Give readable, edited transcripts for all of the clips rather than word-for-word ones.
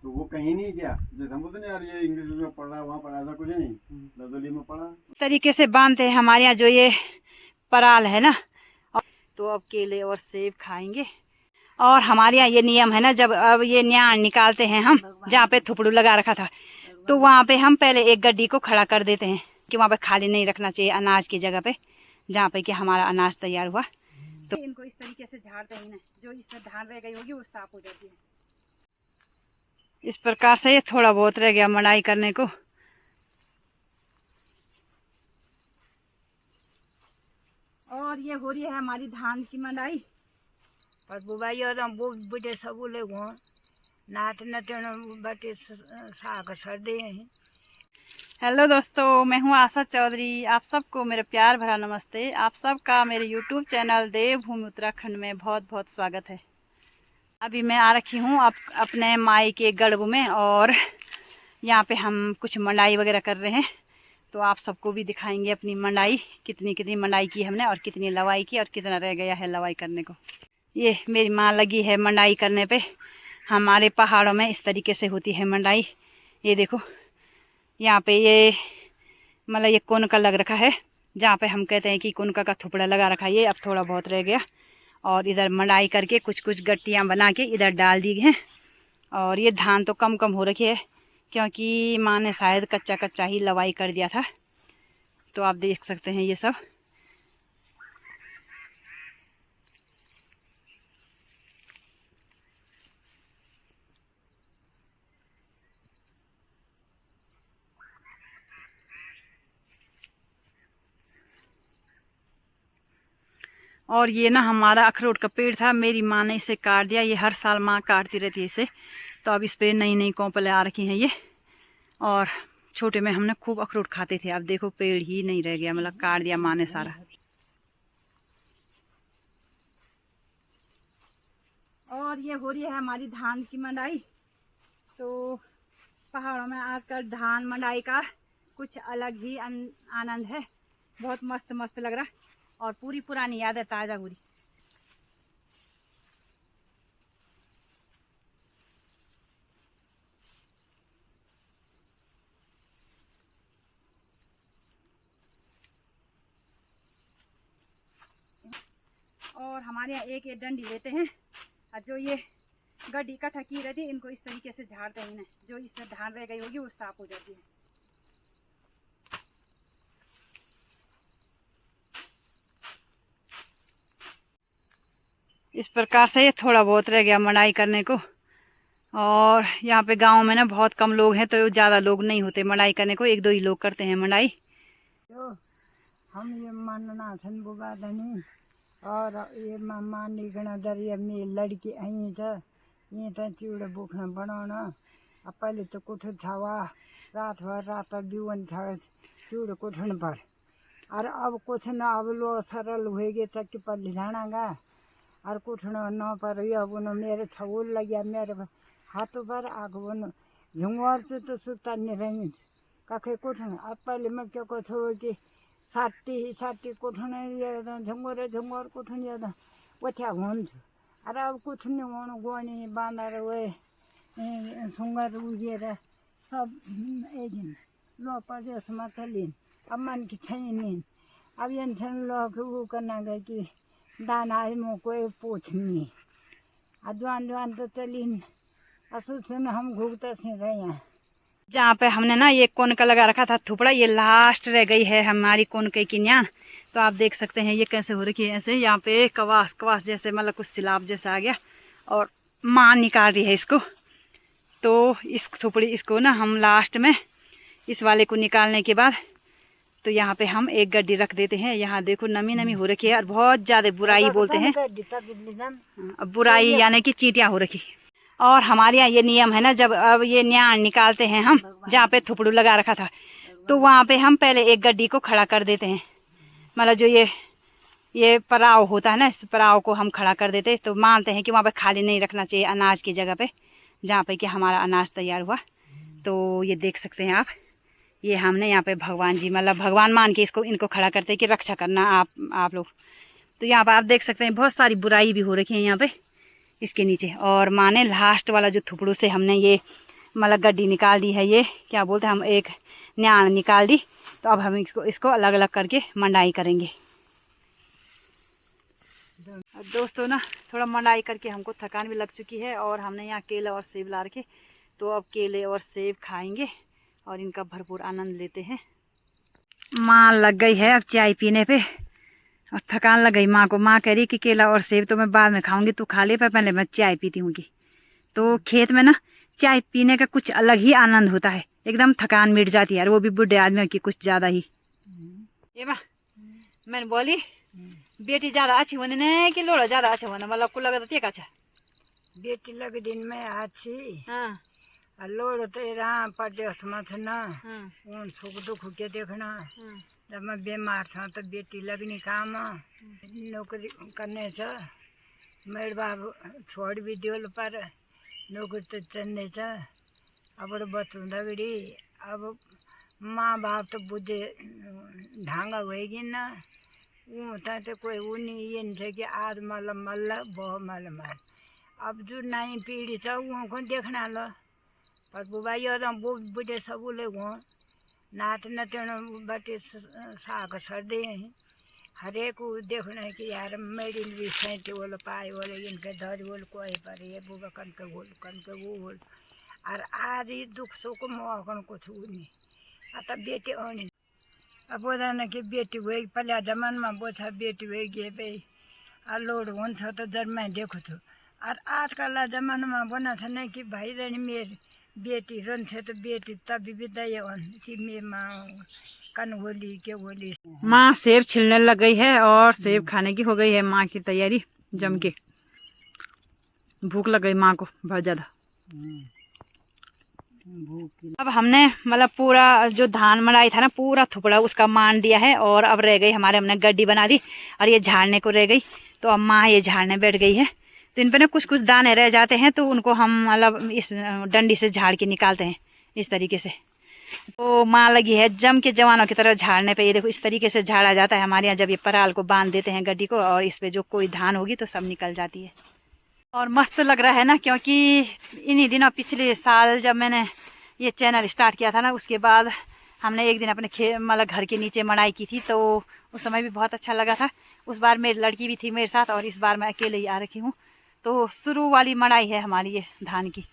तो वो कहीं नहीं गया। जैसे हम बोलते नहीं यार ये इंग्लिश में पढ़ रहा है वहाँ पढ़ा, ऐसा कुछ नहीं, लदोली में पढ़ा। तरीके से बांधते हैं हमारे यहाँ जो ये पराल है ना। तो अब केले और सेब खाएंगे। और हमारे यहाँ ये नियम है ना, जब अब ये न्याण निकालते हैं हम, जहाँ पे थुपड़ू लगा रखा था तो वहाँ पे हम पहले एक गड्डी को खड़ा कर देते हैं कि वहाँ पे खाली नहीं रखना चाहिए अनाज की जगह पे, जहाँ पे कि हमारा अनाज तैयार हुआ। तो इनको इस तरीके से झाड़ते हैं ना, जो इसमें धान रह गई होगी वो साफ हो जाती है। इस प्रकार से ये थोड़ा बहुत रह गया मड़ाई करने को। और ये हो रही है हमारी धान की मंडाई। पर बुबाई और वो बुढ़े सब लोग हों नाट नटन बटे साग सर्दे हैं। हेलो दोस्तों, मैं हूँ आशा चौधरी। आप सबको मेरे प्यार भरा नमस्ते। आप सबका मेरे यूट्यूब चैनल देवभूमि उत्तराखंड में बहुत बहुत स्वागत है। अभी मैं आ रखी हूँ अपने माई के गढ़ में, और यहाँ पे हम कुछ मंडाई वगैरह कर रहे हैं। तो आप सबको भी दिखाएंगे अपनी मंडाई, कितनी कितनी मंडाई की हमने और कितनी लवाई की और कितना रह गया है लवाई करने को। ये मेरी माँ लगी है मंडाई करने पे। हमारे पहाड़ों में इस तरीके से होती है मंडाई। ये देखो यहाँ पे ये मतलब ये कोनका लग रखा है, जहाँ पे हम कहते हैं कि कोनका का थुपड़ा लगा रखा है। ये अब थोड़ा बहुत रह गया और इधर मंडाई करके कुछ कुछ गट्टियाँ बना के इधर डाल दी हैं। और ये धान तो कम कम हो रखी है क्योंकि माँ ने शायद कच्चा कच्चा ही लवाई कर दिया था। तो आप देख सकते हैं ये सब। और ये ना हमारा अखरोट का पेड़ था, मेरी माँ ने इसे काट दिया। ये हर साल माँ काटती रहती है इसे। तो अब इस पे नई नई कोंपलें आ रखी हैं ये। और छोटे में हमने खूब अखरोट खाते थे। अब देखो पेड़ ही नहीं रह गया, मतलब काट दिया माँ ने सारा। और ये हो रही है हमारी धान की मंडाई। तो पहाड़ों में आजकल धान मंडाई का कुछ अलग ही आनंद है। बहुत मस्त मस्त लग रहा और पूरी पुरानी यादें ताज़ा हो रही। और हमारे यहाँ एक डंडी लेते हैं और जो ये गड्डी इकट्ठा की रहती है इनको इस तरीके से झाड़ते हैं ना, जो इसमें धान रह गई होगी वो साफ हो जाती है। इस प्रकार से ये थोड़ा बहुत रह गया मड़ाई करने को। और यहाँ पे गांव में ना बहुत कम लोग हैं, तो ज़्यादा लोग नहीं होते मड़ाई करने को, एक दो ही लोग करते हैं मड़ाई। तो हम ये मानना छन बुबा धनी और ये मानी गणा दरिया में लड़की आई था ये तो चूड़ बुखना बनाना। अब पहले तो कुछ छवा रात भर रात बीवन था चूड़ कुठन पर। और अब कुछ न अब लो सरल हो गए तक कि पर लिजानागा और कुठन न पर अब मेरे छवल लग गया मेरे हाथों पर आग बनो झुंगवार से तो सुता नहीं रही कखे कुठन। अब पहले मैं क्या कुछ हो कि साटी कुठन झुंगोर झुंगोर कुठन याद वथ्या हुन्थ्यो। अरे अब कुछ नहीं हुनु गोनी बाँधेर वे सुँगर उगेर सब एजिन लो प्रदेशमा चलिन्। अब मानकी छैन अब यन लोग ऊ करना गए कि दाना कोई पूछनी अजवान जवान तो चलिन असुन हम घूमते से रहे हैं। जहाँ पे हमने ना ये कोनका लगा रखा था थुपड़ा, ये लास्ट रह गई है हमारी कोनके की न्यान। तो आप देख सकते हैं ये कैसे हो रखी है। ऐसे यहाँ पे कवास कवास जैसे मतलब कुछ सिलाब जैसा आ गया और माँ निकाल रही है इसको। तो इस थुपड़ी इसको ना हम लास्ट में इस वाले को निकालने के बाद तो यहाँ पे हम एक गड्डी रख देते हैं। यहाँ देखो नमी नमी हो रखी है और बहुत ज़्यादा बुराई बोलते हैं, बुराई यानी कि चींटियाँ हो रखी। और हमारे यहाँ ये नियम है ना, जब अब ये न्याण निकालते हैं हम, जहाँ पे थुपड़ू लगा रखा था तो वहाँ पे हम पहले एक गड्डी को खड़ा कर देते हैं। मतलब जो ये पराव होता है ना, इस पराव को हम खड़ा कर देते। तो मानते हैं कि वहाँ पे खाली नहीं रखना चाहिए अनाज की जगह पे, जहाँ पे कि हमारा अनाज तैयार हुआ। तो ये देख सकते हैं आप, ये हमने यहाँ पे भगवान जी मतलब भगवान मान के इनको खड़ा करते हैं कि रक्षा करना आप लोग। तो यहाँ पर आप देख सकते हैं बहुत सारी बुराई भी हो रखी है यहाँ पे इसके नीचे। और माँ ने लास्ट वाला जो थुपड़ू से हमने ये मतलब गड्डी निकाल दी है, ये क्या बोलते हैं हम, एक न्याण निकाल दी। तो अब हम इसको अलग अलग करके मंडाई करेंगे। दोस्तों ना थोड़ा मंडाई करके हमको थकान भी लग चुकी है, और हमने यहाँ केला और सेब ला रखे, तो अब केले और सेब खाएंगे और इनका भरपूर आनंद लेते हैं। माँ लग गई है अब चाय पीने पे, और थकान लग गई माँ को। माँ कह रही कि केला और सेब तो मैं बाद में खाऊंगी, तू खा ले, पर पहले मैं चाय पीती हूँगी। तो खेत में ना चाय पीने का कुछ अलग ही आनंद होता है, एकदम थकान मिट जाती है, और वो भी बूढ़े आदमियों की कुछ ज़्यादा ही। ये माँ मैंने बोली बेटी ज़्यादा अच्छी होने ने कि लोड़ा ज़्यादा अच्छा होने, मतलब को लगा तो अच्छा बेटी लग दिन में अच्छी। हाँ लोड़ तो यहाँ परदेश में छ न, उन सुख दुख के देखना। जब मैं बीमार था तो बेटी लगनी काम नौकरी करने छ। मेरे बाबू छोड़ भी दियो पर नौकरी तो चलने छ। अब बचूँ दगड़ी अब माँ बाप तो बुझे ढांगा होएगी न, वो तो कोई वो नहीं ये नहीं कि आज मल मल बहु मल मल। अब जो नई पीढ़ी छ वो को देखना लो, पर बुबा यो बुढ़े सब वो नात नतन बटे साग सर्दे हरेक देखना कि यार मेरी भी सैंते बोल पाए बोले इनके धर बोल कोई पर ये बुबा कन के वो बोल। और आज ही दुख सुख मौकन कुछ नहीं आता बेटी आने। अब बोला न कि बेटी हुए पहले जमान में बोछा बेटी हुए गे भाई लोड हुन्छ तो जब मैं देखो तो। और आजकल जमाना में बना था न कि भाई रहनी मेरी बेटी रहन्छ तो बेटी तभी भी दया कि मेमा कन होली के होली। माँ सेब छिलने लग गई है और सेब खाने की हो गई है माँ की तैयारी जम के। भूख लग गई माँ को बहुत ज़्यादा। अब हमने मतलब पूरा जो धान मड़ाई था ना पूरा थुपड़ा उसका मान दिया है, और अब रह गई हमारे, हमने गड्डी बना दी और ये झाड़ने को रह गई। तो अब माँ ये झाड़ने बैठ गई है, तो इन पर ना कुछ कुछ दाने रह जाते हैं, तो उनको हम मतलब इस डंडी से झाड़ के निकालते हैं इस तरीके से। तो माँ लगी है जम के जवानों की तरह झाड़ने पे। ये देखो इस तरीके से झाड़ा जाता है हमारे यहाँ, जब ये पराल को बांध देते हैं गड्डी को, और इस पे जो कोई धान होगी तो सब निकल जाती है। और मस्त लग रहा है ना, क्योंकि इन्हीं दिनों पिछले साल जब मैंने ये चैनल स्टार्ट किया था ना, उसके बाद हमने एक दिन अपने मतलब घर के नीचे मड़ाई की थी, तो उस समय भी बहुत अच्छा लगा था। उस बार मेरी लड़की भी थी मेरे साथ, और इस बार मैं अकेले ही आ रखी हूँ। तो शुरू वाली मड़ाई है हमारी ये धान की,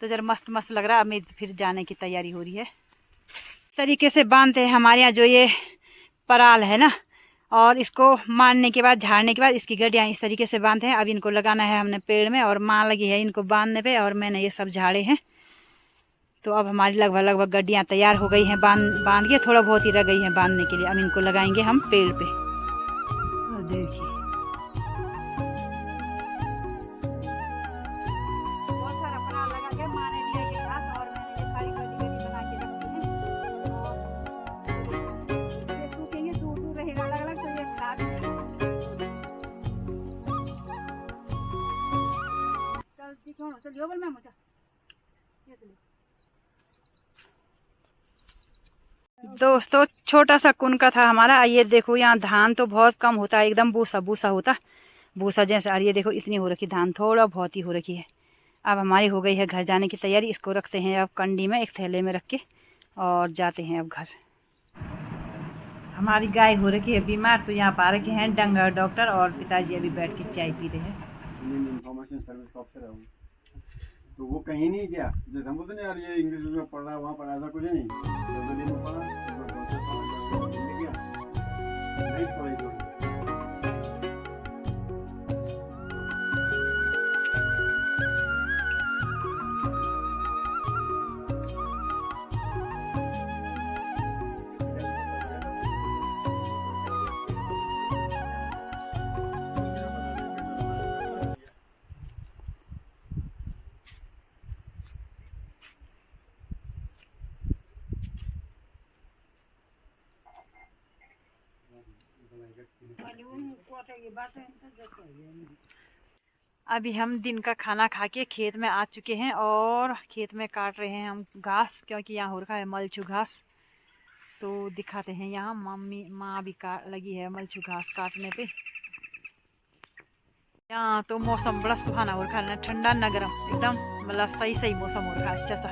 तो जरा मस्त मस्त लग रहा है। अब मेरी फिर जाने की तैयारी हो रही है। तरीके से बांधते हैं हमारे यहाँ जो ये पराल है ना, और इसको मारने के बाद झाड़ने के बाद इसकी गड्डियाँ इस तरीके से बांधते हैं। अब इनको लगाना है हमने पेड़ में, और माँ लगी है इनको बांधने पे, और मैंने ये सब झाड़े हैं। तो अब हमारी लगभग गड्डियाँ तैयार हो गई हैं, बांध के थोड़ा बहुत ही रह गई हैं बांधने के लिए। अब इनको लगाएंगे हम पेड़ पे। देखिए बहुत सारा पराल लगा के माँ ने दिया ये घास, और मैंने ये सारी गड्डी बना के रखी है। ये सूखेंगे, दूर रहेगा अलग अलग, तो ये खराब नहीं होगा। चल दिखाओ, चलिए बोल मैं मुझे दोस्तों छोटा सा कुनका था हमारा। ये देखो यहाँ धान तो बहुत कम होता है, एकदम भूसा भूसा होता, भूसा जैसे। और ये देखो इतनी हो रखी धान, थोड़ा बहुत ही हो रखी है। अब हमारी हो गई है घर जाने की तैयारी। इसको रखते हैं अब कंडी में, एक थैले में रख के, और जाते हैं अब घर। हमारी गाय हो रखी है बीमार, तो यहाँ पा रखे हैं डंगर डॉक्टर, और पिताजी अभी बैठ के चाय पी रहे हैं। इंफॉर्मेशन सर्विस का ऑफिसर है वो, तो वो कहीं नहीं गया। जैसे हम बोलते नहीं यार ये इंग्लिश में पढ़ रहा वहाँ पर ऐसा कुछ नहीं। जर्मनी में पढ़ा, नहीं पढ़ाई कोई। अभी हम दिन का खाना खा के खेत में आ चुके हैं, और खेत में काट रहे हैं हम घास, क्योंकि यहाँ हो रखा है मलछू घास। तो दिखाते हैं, यहाँ माँ भी लगी है मलछू घास काटने पे। यहाँ तो मौसम बड़ा सुहाना हो रखा है, ना ठंडा ना गर्म, एकदम मतलब सही सही मौसम हो रखा है, अच्छा सा।